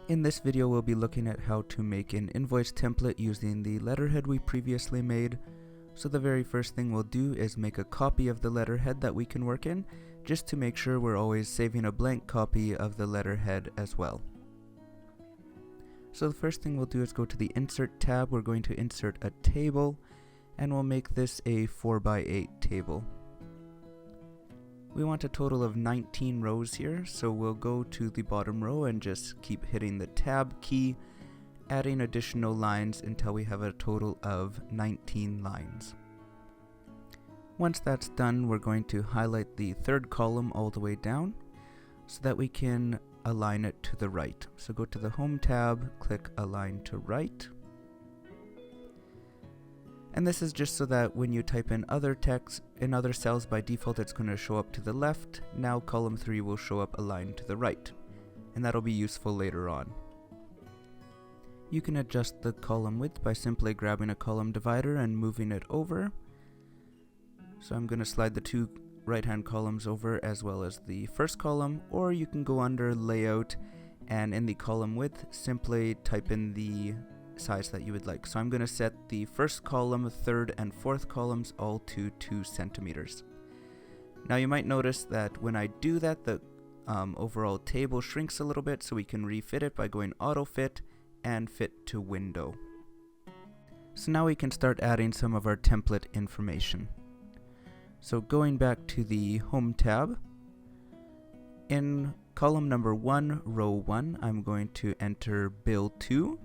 In this video, we'll be looking at how to make an invoice template using the letterhead we previously made. So the very first thing we'll do is make a copy of the letterhead that we can work in, just to make sure we're always saving a blank copy of the letterhead as well. So the first thing we'll do is go to the Insert tab. We're going to insert a table, and we'll make this a 4x8 table. We want a total of 19 rows here, so we'll go to the bottom row and just keep hitting the tab key, adding additional lines until we have a total of 19 lines. Once that's done, we're going to highlight the third column all the way down so that we can align it to the right. So go to the Home tab, click Align to Right. And this is just so that when you type in other text in other cells, by default it's going to show up to the left. Now column 3 will show up aligned to the right, and that'll be useful later on. You can adjust the column width by simply grabbing a column divider and moving it over. So I'm going to slide the two right-hand columns over as well as the first column, or you can go under Layout and in the column width simply type in the size that you would like. So I'm going to set the first column, third, and fourth columns all to 2 centimeters. Now you might notice that when I do that, the overall table shrinks a little bit, so we can refit it by going Auto Fit and Fit to Window. So now we can start adding some of our template information. So going back to the Home tab, in column number 1, row 1, I'm going to enter Bill 2.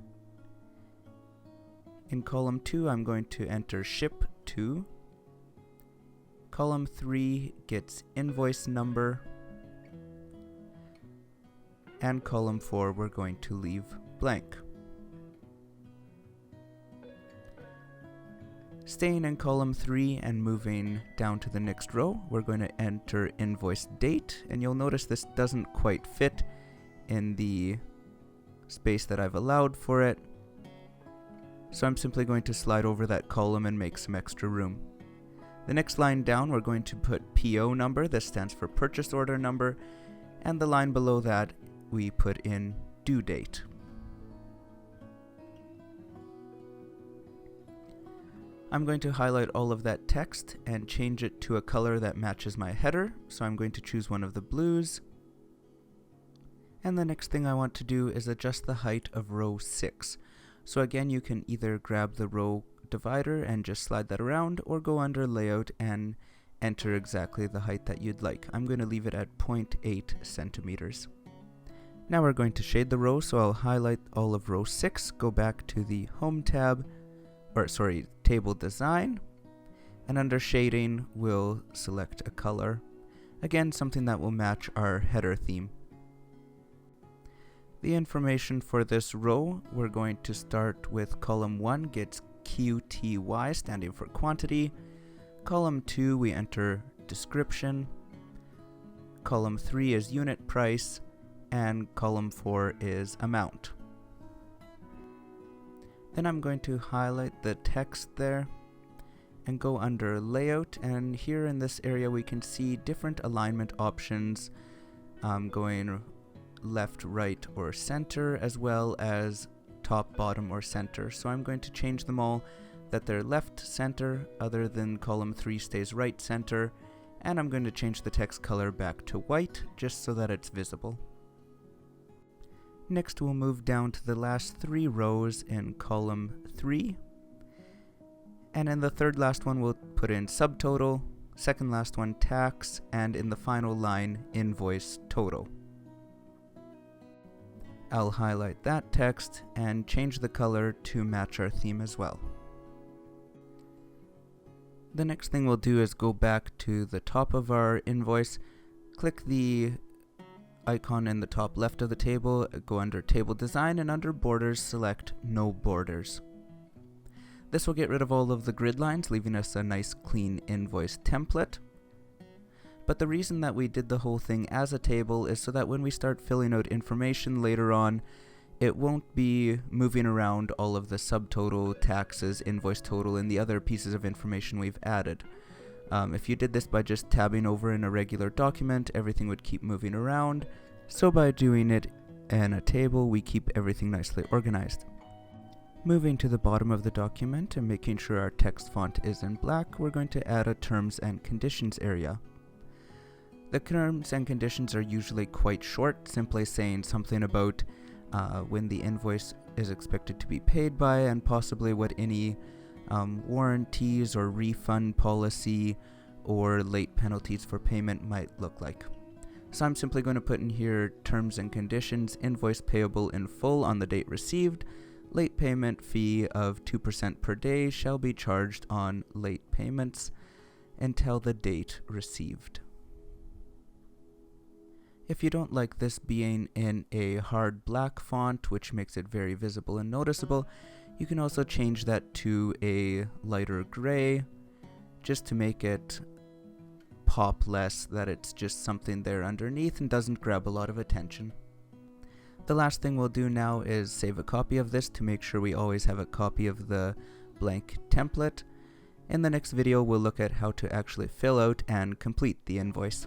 In column 2, I'm going to enter Ship To. Column 3 gets invoice number. And column 4, we're going to leave blank. Staying in column 3 and moving down to the next row, we're going to enter invoice date. And you'll notice this doesn't quite fit in the space that I've allowed for it. So I'm simply going to slide over that column and make some extra room. The next line down, we're going to put PO number. This stands for purchase order number. And the line below that, we put in due date. I'm going to highlight all of that text and change it to a color that matches my header. So I'm going to choose one of the blues. And the next thing I want to do is adjust the height of row 6. So again, you can either grab the row divider and just slide that around, or go under Layout and enter exactly the height that you'd like. I'm going to leave it at 0.8 centimeters. Now we're going to shade the row, so I'll highlight all of row 6, go back to the Home tab, Table Design, and under Shading, we'll select a color. Again, something that will match our header theme. The information for this row, we're going to start with column 1 gets QTY, standing for quantity. Column 2, we enter description. Column 3 is unit price, and column 4 is amount. Then I'm going to highlight the text there and go under Layout, and here in this area we can see different alignment options, going left, right, or center, as well as top, bottom, or center. So I'm going to change them all that they're left center, other than column 3 stays right center, and I'm going to change the text color back to white just so that it's visible. Next, we'll move down to the last 3 rows in column 3, and in the third last one we'll put in subtotal, second last one tax, and in the final line invoice total. I'll highlight that text and change the color to match our theme as well. The next thing we'll do is go back to the top of our invoice, click the icon in the top left of the table, go under Table Design, and under Borders select No Borders. This will get rid of all of the grid lines, leaving us a nice clean invoice template. But the reason that we did the whole thing as a table is so that when we start filling out information later on, it won't be moving around all of the subtotal, taxes, invoice total, and the other pieces of information we've added. If you did this by just tabbing over in a regular document, everything would keep moving around. So by doing it and a table, we keep everything nicely organized. Moving to the bottom of the document and making sure our text font is in black, we're going to add a terms and conditions area. The terms and conditions are usually quite short, simply saying something about when the invoice is expected to be paid by, and possibly what any warranties or refund policy or late penalties for payment might look like. So I'm simply going to put in here terms and conditions, invoice payable in full on the date received, late payment fee of 2% per day shall be charged on late payments until the date received. If you don't like this being in a hard black font, which makes it very visible and noticeable, you can also change that to a lighter gray, just to make it pop less, that it's just something there underneath and doesn't grab a lot of attention. The last thing we'll do now is save a copy of this to make sure we always have a copy of the blank template. In the next video, we'll look at how to actually fill out and complete the invoice.